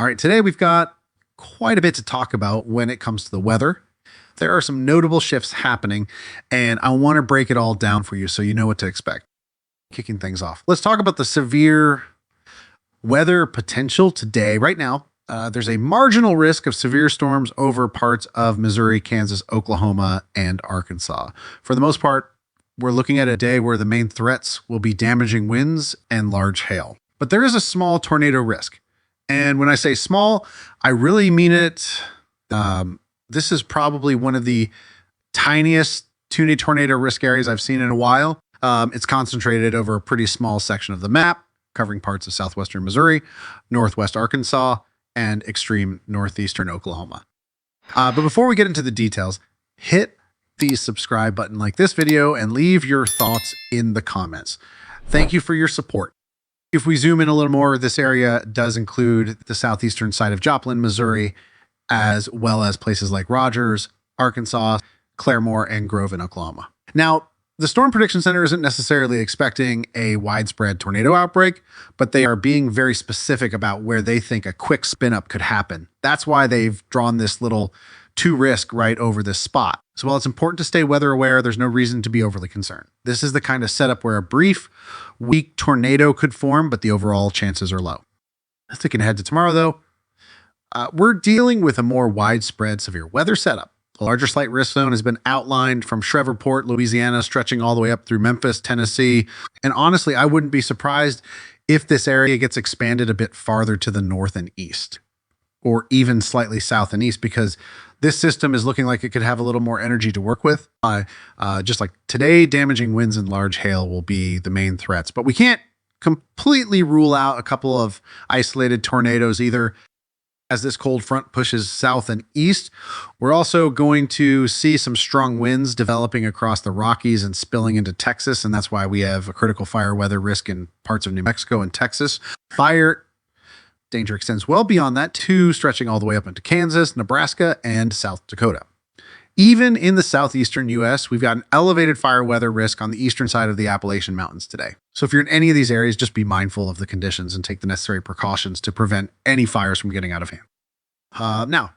All right, today we've got quite a bit to talk about when it comes to the weather. There are some notable shifts happening, and I want to break it all down for you so you know what to expect. Kicking things off, let's talk about the severe weather potential today. Right now, there's a marginal risk of severe storms over parts of Missouri, Kansas, Oklahoma, and Arkansas. For the most part, we're looking at a day where the main threats will be damaging winds and large hail. But there is a small tornado risk. And when I say small, I really mean it. This is probably one of the tiniest tornado risk areas I've seen in a while. It's concentrated over a pretty small section of the map, covering parts of southwestern Missouri, northwest Arkansas, and extreme northeastern Oklahoma. But before we get into the details, hit the subscribe button like this video and leave your thoughts in the comments. Thank you for your support. If we zoom in a little more, this area does include the southeastern side of Joplin, Missouri, as well as places like Rogers, Arkansas, Claremore, and Grove in Oklahoma. Now, the Storm Prediction Center isn't necessarily expecting a widespread tornado outbreak, but they are being very specific about where they think a quick spin up could happen. That's why they've drawn this little to risk right over this spot. So while it's important to stay weather aware, there's no reason to be overly concerned. This is the kind of setup where a brief, weak tornado could form, but the overall chances are low. Thinking ahead to tomorrow, though, we're dealing with a more widespread severe weather setup. A larger slight risk zone has been outlined from Shreveport, Louisiana, stretching all the way up through Memphis, Tennessee. And honestly, I wouldn't be surprised if this area gets expanded a bit farther to the north and east, or even slightly south and east, because this system is looking like it could have a little more energy to work with. Just like today, damaging winds and large hail will be the main threats, but we can't completely rule out a couple of isolated tornadoes either. As this cold front pushes south and east, we're also going to see some strong winds developing across the Rockies and spilling into Texas, and that's why we have a critical fire weather risk in parts of New Mexico and Texas. Fire danger extends well beyond that, too, stretching all the way up into Kansas, Nebraska, and South Dakota. Even in the southeastern U.S., we've got an elevated fire weather risk on the eastern side of the Appalachian Mountains today. So if you're in any of these areas, just be mindful of the conditions and take the necessary precautions to prevent any fires from getting out of hand. Now,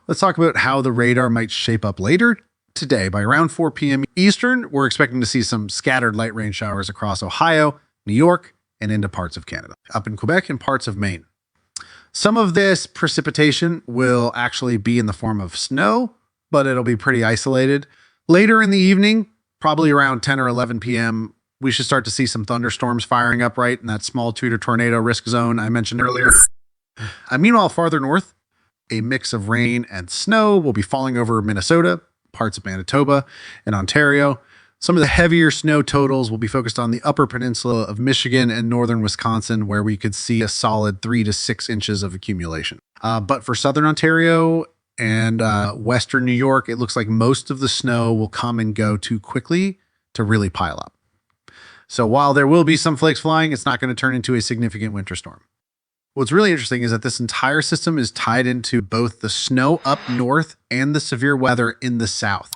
let's talk about how the radar might shape up later today. By around 4 p.m. Eastern, we're expecting to see some scattered light rain showers across Ohio, New York, and into parts of Canada, up in Quebec and parts of Maine. Some of this precipitation will actually be in the form of snow, but it'll be pretty isolated. Later in the evening, probably around 10 or 11 p.m., we should start to see some thunderstorms firing up right in that small Tudor tornado risk zone I mentioned earlier. Meanwhile, farther north, a mix of rain and snow will be falling over Minnesota, parts of Manitoba, and Ontario. Some of the heavier snow totals will be focused on the upper peninsula of Michigan and northern Wisconsin, where we could see a solid 3 to 6 inches of accumulation. But for southern Ontario and western New York, it looks like most of the snow will come and go too quickly to really pile up. So while there will be some flakes flying, it's not going to turn into a significant winter storm. What's really interesting is that this entire system is tied into both the snow up north and the severe weather in the south.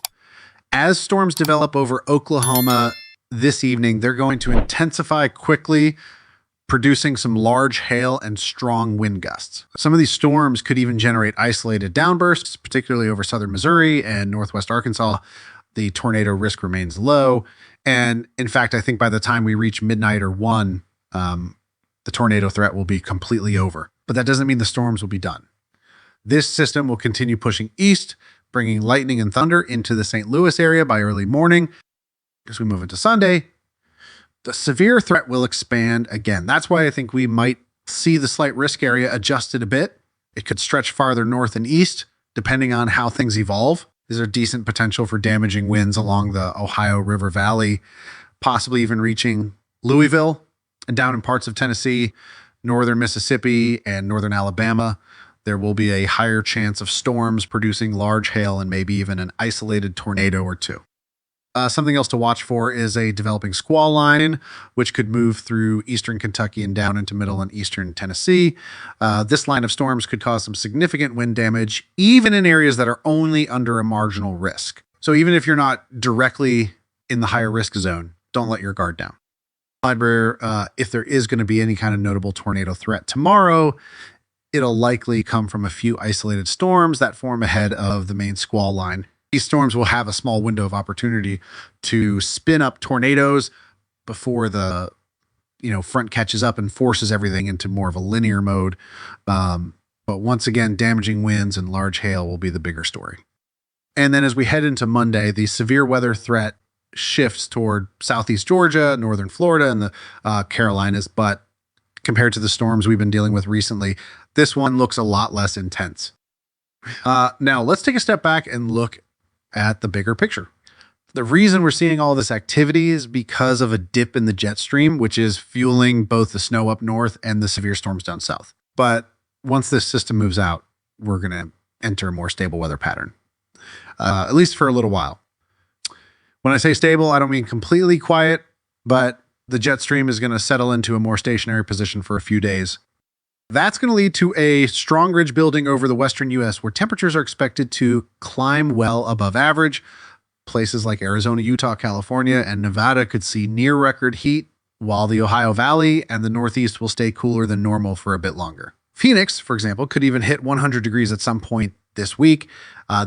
As storms develop over Oklahoma this evening, they're going to intensify quickly, producing some large hail and strong wind gusts. Some of these storms could even generate isolated downbursts, particularly over southern Missouri and northwest Arkansas. The tornado risk remains low. And in fact, I think by the time we reach midnight or 1, the tornado threat will be completely over. But that doesn't mean the storms will be done. This system will continue pushing east, bringing lightning and thunder into the St. Louis area by early morning. As we move into Sunday, the severe threat will expand again. That's why I think we might see the slight risk area adjusted a bit. It could stretch farther north and east, depending on how things evolve. There's a decent potential for damaging winds along the Ohio River Valley, possibly even reaching Louisville and down in parts of Tennessee, northern Mississippi, and northern Alabama. There will be a higher chance of storms producing large hail and maybe even an isolated tornado or two. Something else to watch for is a developing squall line, which could move through eastern Kentucky and down into middle and eastern Tennessee. This line of storms could cause some significant wind damage, even in areas that are only under a marginal risk. So even if you're not directly in the higher risk zone, don't let your guard down. Where if there is going to be any kind of notable tornado threat tomorrow, it'll likely come from a few isolated storms that form ahead of the main squall line. These storms will have a small window of opportunity to spin up tornadoes before the front catches up and forces everything into more of a linear mode. But once again, damaging winds and large hail will be the bigger story. And then as we head into Monday, the severe weather threat shifts toward southeast Georgia, northern Florida, and the Carolinas. But compared to the storms we've been dealing with recently, this one looks a lot less intense. Now, let's take a step back and look at the bigger picture. The reason we're seeing all this activity is because of a dip in the jet stream, which is fueling both the snow up north and the severe storms down south. But once this system moves out, we're going to enter a more stable weather pattern, at least for a little while. When I say stable, I don't mean completely quiet, but the jet stream is going to settle into a more stationary position for a few days. That's going to lead to a strong ridge building over the western U.S. where temperatures are expected to climb well above average. Places like Arizona, Utah, California, and Nevada could see near record heat, while the Ohio Valley and the Northeast will stay cooler than normal for a bit longer. Phoenix, for example, could even hit 100 degrees at some point this week.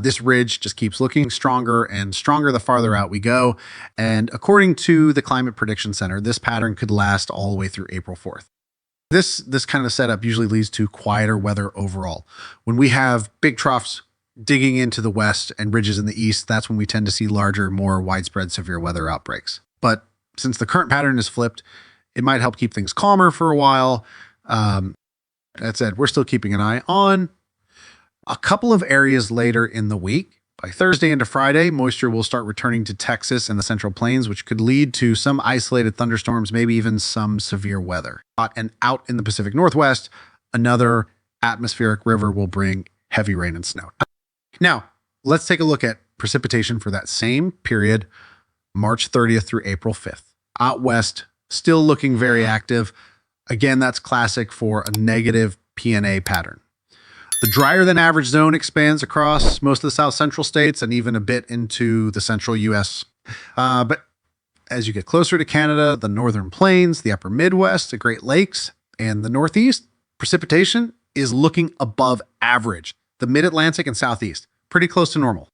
This ridge just keeps looking stronger and stronger the farther out we go. And according to the Climate Prediction Center, this pattern could last all the way through April 4th. This kind of setup usually leads to quieter weather overall. When we have big troughs digging into the west and ridges in the east, that's when we tend to see larger, more widespread severe weather outbreaks. But since the current pattern is flipped, it might help keep things calmer for a while. That said, we're still keeping an eye on a couple of areas later in the week. By Thursday into Friday, moisture will start returning to Texas and the Central Plains, which could lead to some isolated thunderstorms, maybe even some severe weather. And out in the Pacific Northwest, another atmospheric river will bring heavy rain and snow. Now, let's take a look at precipitation for that same period, March 30th through April 5th. Out west, still looking very active. Again, that's classic for a negative PNA pattern. The drier than average zone expands across most of the south central states and even a bit into the central U.S. But as you get closer to Canada, the northern plains, the upper Midwest, the Great Lakes, and the Northeast, precipitation is looking above average. The mid-Atlantic and southeast, pretty close to normal.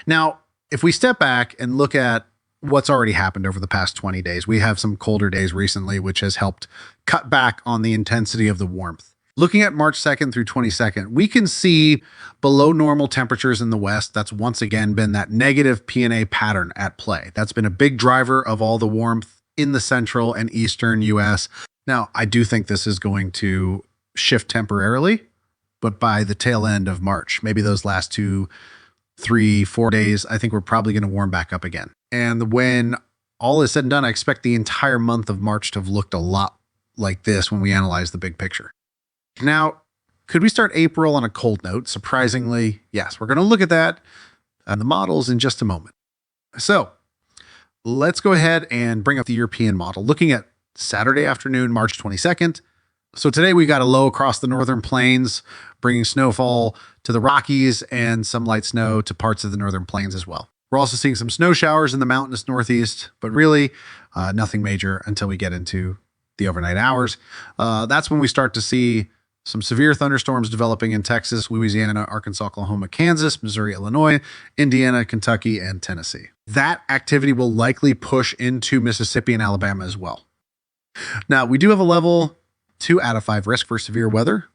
Now, if we step back and look at what's already happened over the past 20 days, we have some colder days recently, which has helped cut back on the intensity of the warmth. Looking at March 2nd through 22nd, we can see below normal temperatures in the west. That's once again been that negative PNA pattern at play. That's been a big driver of all the warmth in the central and eastern U.S. Now, I do think this is going to shift temporarily, but by the tail end of March, maybe those last 2, 3, 4 days, I think we're probably going to warm back up again. And when all is said and done, I expect the entire month of March to have looked a lot like this when we analyze the big picture. Now, could we start April on a cold note? Surprisingly, yes. We're going to look at that and the models in just a moment. So let's go ahead and bring up the European model, looking at Saturday afternoon, March 22nd. So today we got a low across the northern plains, bringing snowfall to the Rockies and some light snow to parts of the northern plains as well. We're also seeing some snow showers in the mountainous northeast, but really nothing major until we get into the overnight hours. That's when we start to see some severe thunderstorms developing in Texas, Louisiana, Arkansas, Oklahoma, Kansas, Missouri, Illinois, Indiana, Kentucky, and Tennessee. That activity will likely push into Mississippi and Alabama as well. Now, we do have a level 2 out of 5 risk for severe weather.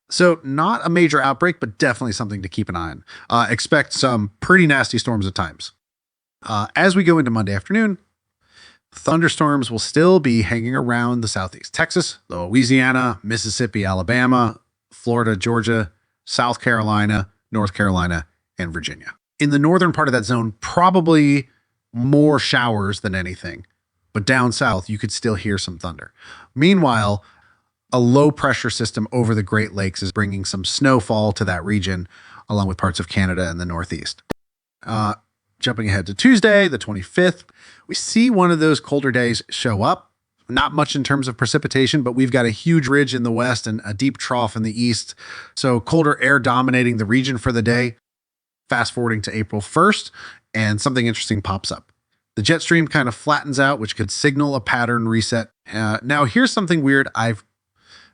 So not a major outbreak, but definitely something to keep an eye on. Expect some pretty nasty storms at times. As we go into Monday afternoon, thunderstorms will still be hanging around the southeast. Texas, Louisiana, Mississippi, Alabama, Florida, Georgia, South Carolina, North Carolina, and Virginia. In the northern part of that zone, probably more showers than anything. But down south, you could still hear some thunder. Meanwhile, a low pressure system over the Great Lakes is bringing some snowfall to that region, along with parts of Canada and the Northeast. Jumping ahead to Tuesday, the 25th, we see one of those colder days show up. Not much in terms of precipitation, but we've got a huge ridge in the west and a deep trough in the east. So colder air dominating the region for the day. Fast forwarding to April 1st, and something interesting pops up. The jet stream kind of flattens out, which could signal a pattern reset. Now, here's something weird I've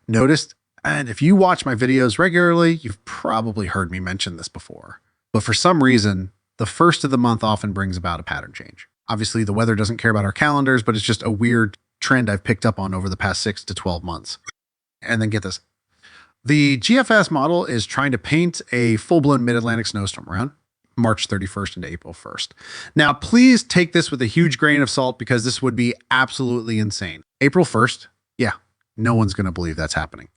noticed. And if you watch my videos regularly, you've probably heard me mention this before. But for some reason, the first of the month often brings about a pattern change. Obviously, the weather doesn't care about our calendars, but it's just a weird trend I've picked up on over the past 6 to 12 months. And then get this. The GFS model is trying to paint a full-blown mid-Atlantic snowstorm around March 31st into April 1st. Now, please take this with a huge grain of salt because this would be absolutely insane. April 1st, yeah, no one's going to believe that's happening.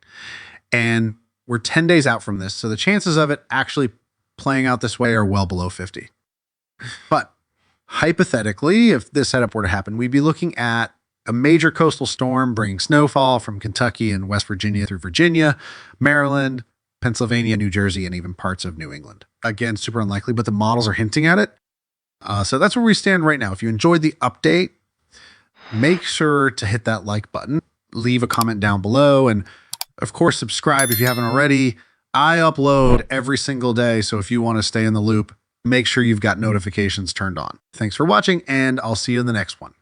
And we're 10 days out from this, so the chances of it actually playing out this way are well below 50. But hypothetically, if this setup were to happen, we'd be looking at a major coastal storm bringing snowfall from Kentucky and West Virginia through Virginia, Maryland, Pennsylvania, New Jersey, and even parts of New England. Again, super unlikely, but the models are hinting at it. So that's where we stand right now. If you enjoyed the update, make sure to hit that like button, leave a comment down below, and of course, subscribe if you haven't already. I upload every single day, so if you want to stay in the loop, make sure you've got notifications turned on. Thanks for watching, and I'll see you in the next one.